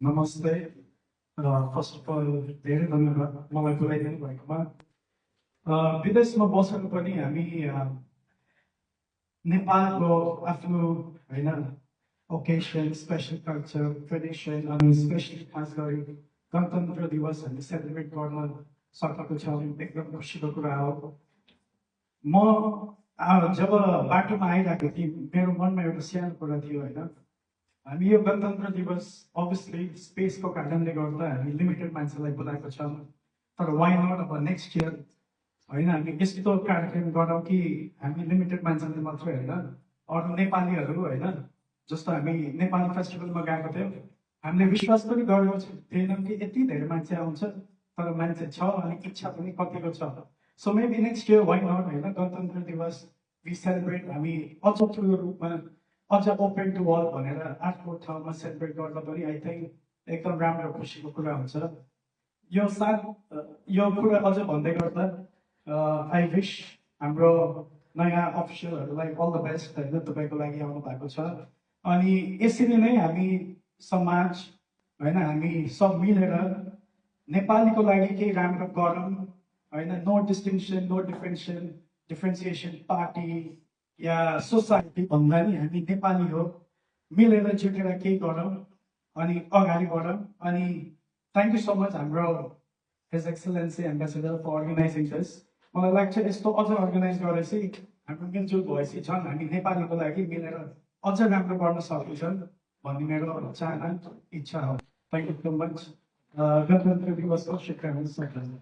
नमस्ते first of all धेरै धन्यवाद मलाई बोलाइदिनु भएकोमा विदेशमा बसेर पनि हामी नेपालको आफ्नो होइन ओकेसन स्पेसल कल्चर ट्रेडिसन अनि स्पेसली खास गरी गणतन्त्र दिवस हामी सेलिब्रेट गर्न सकेको छौँ एकदम खुसीको कुरा हो म जब बाटोमा आइरहेको थिएँ मेरो मनमा एउटा सानो कुरा थियो होइन हामी यो गणतन्त्र दिवस अभियसली स्पेसको कारणले गर्दा हामी लिमिटेड मान्छेलाई बोलाएको छौँ तर वाइ नट अब नेक्स्ट इयर होइन हामी यस्तो कार्यक्रम गरौँ कि हामी लिमिटेड मान्छेले मात्रै होइन अरू नेपालीहरू होइन जस्तो हामी नेपाली फेस्टिभलमा गएको थियौँ हामीले विश्वास पनि गरेको थिएनौँ कि यति धेरै मान्छे आउँछ तर मान्छे छ अनि इच्छा पनि कतिको छ so maybe next year why not होइन गणतन्त्र दिवस वि सेलिब्रेट हामी अझ ठुलो रूपमा अझ ओपन टु वर्ल्ड भनेर आफ्नो ठाउँमा सेलिब्रेट गर्दा पनि आई थिङ्क एकदम राम्रो खुसीको कुरा हुन्छ यो यो कुरा अझ भन्दै गर्दा आई विश हाम्रो नयाँ अफिसियलहरूलाई अल द बेस्ट होइन तपाईँको लागि आउनु भएको छ अनि यसरी नै हामी समाज होइन हामी सब मिलेर नेपालीको लागि केही राम्रो गरौँ होइन no distinction no differentiation party या सोसाइटी भन्दा नि हामी नेपाली हो मिलेर जुटेर केही गरौँ अनि अगाडि बढौँ अनि थ्याङ्क यू सो मच हाम्रो his excellency ambassador for organizing this मलाई लाग्छ यस्तो अझ अर्गनाइज गरेपछि हाम्रो मिलजुल भएपछि झन् हामी नेपालीको लागि मिलेर अझ राम्रो गर्न सकिन्छन् भन्ने मेरो चाहना इच्छा हो थ्याङ्क यू सो मच गणतन्त्र दिवसको शुभकामना